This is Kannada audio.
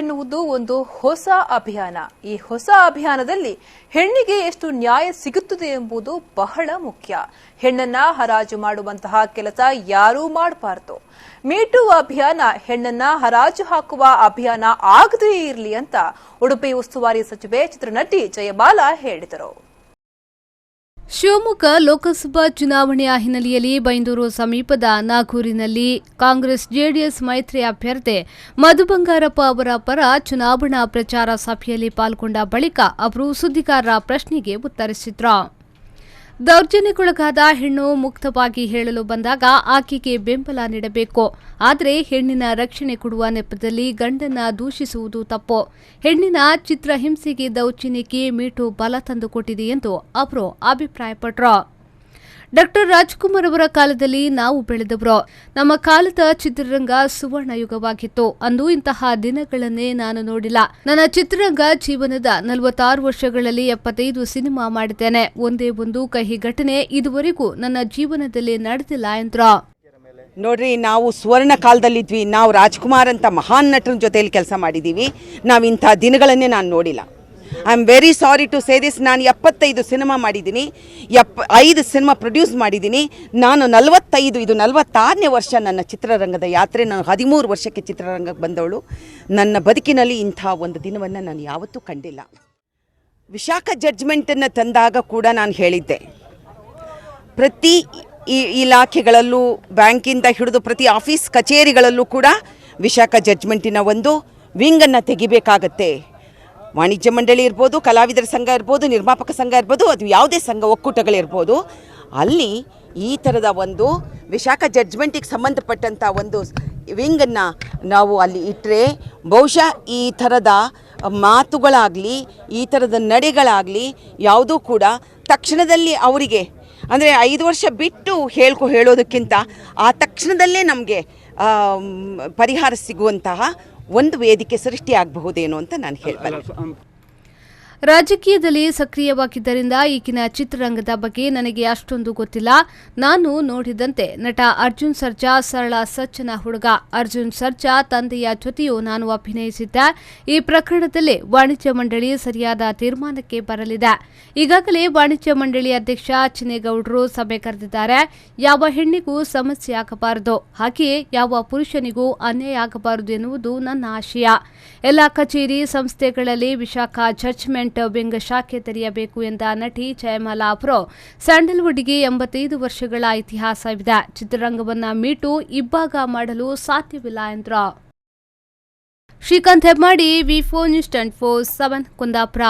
ಎನ್ನುವುದು ಒಂದು ಹೊಸ ಅಭಿಯಾನ. ಈ ಹೊಸ ಅಭಿಯಾನದಲ್ಲಿ ಹೆಣ್ಣಿಗೆ ಎಷ್ಟು ನ್ಯಾಯ ಸಿಗುತ್ತದೆ ಎಂಬುದು ಬಹಳ ಮುಖ್ಯ. ಹೆಣ್ಣನ್ನ ಹರಾಜು ಮಾಡುವಂತಹ ಕೆಲಸ ಯಾರೂ ಮಾಡಬಾರದು. ಮೀಟೂ ಅಭಿಯಾನ ಹೆಣ್ಣನ್ನ ಹರಾಜು ಹಾಕುವ ಅಭಿಯಾನ ಆಗದೇ ಇರಲಿ ಅಂತ ಉಡುಪಿ ಉಸ್ತುವಾರಿ ಸಚಿವೆ ಚಿತ್ರನಟಿ ಜಯಮಾಲಾ ಹೇಳಿದರು. ಶಿವಮೊಗ್ಗ ಲೋಕಸಭಾ ಚುನಾವಣೆಯ ಹಿನ್ನೆಲೆಯಲ್ಲಿ ಬೈಂದೂರು ಸಮೀಪದ ನಾಗೂರಿನಲ್ಲಿ ಕಾಂಗ್ರೆಸ್ ಜೆಡಿಎಸ್ ಮೈತ್ರಿ ಅಭ್ಯರ್ಥಿ ಮಧು ಬಂಗಾರಪ್ಪ ಅವರ ಪರ ಚುನಾವಣಾ ಪ್ರಚಾರ ಸಭೆಯಲ್ಲಿ ಪಾಲ್ಗೊಂಡ ಬಳಿಕ ಅವರು ಸುದ್ದಿಗಾರರ ಪ್ರಶ್ನೆಗೆ ಉತ್ತರಿಸಿದರು. ದೌರ್ಜನ್ಯಕ್ಕೊಳಗಾದ ಹೆಣ್ಣು ಮುಕ್ತವಾಗಿ ಹೇಳಲು ಬಂದಾಗ ಆಕೆಗೆ ಬೆಂಬಲ ನೀಡಬೇಕು. ಆದರೆ ಹೆಣ್ಣಿನ ರಕ್ಷಣೆ ಕೊಡುವ ನೆಪದಲ್ಲಿ ಗಂಡನ್ನ ದೂಷಿಸುವುದು ತಪ್ಪು. ಹೆಣ್ಣಿನ ಚಿತ್ರಹಿಂಸೆಗೆ ದೌರ್ಜನ್ಯಕ್ಕೆ ಮೀಟು ಬಲ ತಂದುಕೊಟ್ಟಿದೆ ಎಂದು ಅವರು ಅಭಿಪ್ರಾಯಪಟ್ಟರು. ಡಾಕ್ಟರ್ ರಾಜ್ಕುಮಾರ್ ಅವರ ಕಾಲದಲ್ಲಿ ನಾವು ಬೆಳೆದವರು. ನಮ್ಮ ಕಾಲದ ಚಿತ್ರರಂಗ ಸುವರ್ಣ ಯುಗವಾಗಿತ್ತು. ಅಂದು ಇಂತಹ ದಿನಗಳನ್ನೇ ನಾನು ನೋಡಿಲ್ಲ. ನನ್ನ ಚಿತ್ರರಂಗ ಜೀವನದ 46 ವರ್ಷಗಳಲ್ಲಿ 75 ಸಿನಿಮಾ ಮಾಡಿದ್ದೇನೆ. ಒಂದೇ ಒಂದು ಕಹಿ ಘಟನೆ ಇದುವರೆಗೂ ನನ್ನ ಜೀವನದಲ್ಲಿ ನಡೆದಿಲ್ಲ ಎಂದ್ರು. ನೋಡ್ರಿ, ನಾವು ಸುವರ್ಣ ಕಾಲದಲ್ಲಿದ್ವಿ. ನಾವು ರಾಜ್ಕುಮಾರ್ ಅಂತ ಮಹಾನ್ ನಟರ ಜೊತೆಯಲ್ಲಿ ಕೆಲಸ ಮಾಡಿದ್ದೀವಿ. ನಾವು ಇಂಥ ದಿನಗಳನ್ನೇ ನಾನು ನೋಡಿಲ್ಲ. I am very sorry to say this. ನಾನು 75 ಸಿನಿಮಾ ಮಾಡಿದ್ದೀನಿ, 5 ಸಿನಿಮಾ ಪ್ರೊಡ್ಯೂಸ್ ಮಾಡಿದ್ದೀನಿ. ನಾನು 45, ಇದು 46ನೇ ವರ್ಷ ನನ್ನ ಚಿತ್ರರಂಗದ ಯಾತ್ರೆ. ನಾನು 13 ವರ್ಷಕ್ಕೆ ಚಿತ್ರರಂಗಕ್ಕೆ ಬಂದವಳು. ನನ್ನ ಬದುಕಿನಲ್ಲಿ ಇಂಥ ಒಂದು ದಿನವನ್ನು ನಾನು ಯಾವತ್ತೂ ಕಂಡಿಲ್ಲ. ವಿಶಾಖ ಜಡ್ಜ್ಮೆಂಟನ್ನು ತಂದಾಗ ಕೂಡ ನಾನು ಹೇಳಿದ್ದೆ, ಪ್ರತಿ ಇಲಾಖೆಗಳಲ್ಲೂ ಬ್ಯಾಂಕಿಂದ ಹಿಡಿದು ಪ್ರತಿ ಆಫೀಸ್ ಕಚೇರಿಗಳಲ್ಲೂ ಕೂಡ ವಿಶಾಖ ಜಡ್ಜ್ಮೆಂಟಿನ ಒಂದು ವಿಂಗನ್ನು ತೆಗಿಬೇಕಾಗತ್ತೆ. ವಾಣಿಜ್ಯ ಮಂಡಳಿ ಇರ್ಬೋದು, ಕಲಾವಿದರ ಸಂಘ ಇರ್ಬೋದು, ನಿರ್ಮಾಪಕ ಸಂಘ ಇರ್ಬೋದು, ಅದು ಯಾವುದೇ ಸಂಘ ಒಕ್ಕೂಟಗಳಿರ್ಬೋದು, ಅಲ್ಲಿ ಈ ಥರದ ಒಂದು ವಿಶಾಖ ಜಡ್ಜ್ಮೆಂಟಿಗೆ ಸಂಬಂಧಪಟ್ಟಂಥ ಒಂದು ವಿಂಗನ್ನು ನಾವು ಅಲ್ಲಿ ಇಟ್ಟರೆ ಬಹುಶಃ ಈ ಥರದ ಮಾತುಗಳಾಗಲಿ, ಈ ಥರದ ನಡೆಗಳಾಗಲಿ ಯಾವುದೂ ಕೂಡ ತಕ್ಷಣದಲ್ಲಿ ಅವರಿಗೆ, ಅಂದರೆ 5 ವರ್ಷ ಬಿಟ್ಟು ಹೇಳೋದಕ್ಕಿಂತ ಆ ತಕ್ಷಣದಲ್ಲೇ ನಮಗೆ ಪರಿಹಾರ ಸಿಗುವಂತಹ ಒಂದು ವೇದಿಕೆ ಸೃಷ್ಟಿಯಾಗಬಹುದೇನೋ ಅಂತ ನಾನು ಹೇಳಬಲ್ಲೆ. ರಾಜಕೀಯದಲ್ಲಿ ಸಕ್ರಿಯವಾಗಿದ್ದರಿಂದ ಈಗಿನ ಚಿತ್ರರಂಗದ ಬಗ್ಗೆ ನನಗೆ ಅಷ್ಟೊಂದು ಗೊತ್ತಿಲ್ಲ. ನಾನು ನೋಡಿದಂತೆ ನಟ ಅರ್ಜುನ್ ಸರ್ಜಾ ಸರಳ ಸಜ್ಜನ ಹುಡುಗ. ಅರ್ಜುನ್ ಸರ್ಜಾ ತಂದೆಯ ಜೊತೆಯೂ ನಾನು ಅಭಿನಯಿಸಿದ್ದೆ. ಈ ಪ್ರಕರಣದಲ್ಲಿ ವಾಣಿಜ್ಯ ಮಂಡಳಿ ಸರಿಯಾದ ತೀರ್ಮಾನಕ್ಕೆ ಬರಲಿದೆ. ಈಗಾಗಲೇ ವಾಣಿಜ್ಯ ಮಂಡಳಿ ಅಧ್ಯಕ್ಷ ಚಿನ್ನೇಗೌಡರು ಸಭೆ ಕರೆದಿದ್ದಾರೆ. ಯಾವ ಹೆಣ್ಣಿಗೂ ಸಮಸ್ಯೆ ಆಗಬಾರದು, ಹಾಗೆಯೇ ಯಾವ ಪುರುಷನಿಗೂ ಅನ್ಯಾಯ ಆಗಬಾರದು ಎನ್ನುವುದು ನನ್ನ ಆಶಯ. ಎಲ್ಲ ಕಚೇರಿ ಸಂಸ್ಥೆಗಳಲ್ಲಿ ವಿಶಾಖ ಜಡ್ಜ್ಮೆಂಟ್ ವ್ಯಂಗ್ಯ ಶಾಖೆ ತೆರೆಯಬೇಕು ಎಂದ ನಟಿ ಜಯಮಾಲಾ ಅವರು, ಸ್ಯಾಂಡಲ್ವುಡ್ಗೆ 85 ವರ್ಷಗಳ ಇತಿಹಾಸವಿದೆ. ಚಿತ್ರರಂಗವನ್ನ ಮೀಟು ಇಬ್ಬಾಗ ಮಾಡಲು ಸಾಧ್ಯವಿಲ್ಲ ಎಂದರು. ಶ್ರೀಕಾಂತ್ ಹೆಮ್ಮಾಡಿ, ವಿ4 ನ್ಯೂಸ್ 24/7 ಕುಂದಾಪುರ.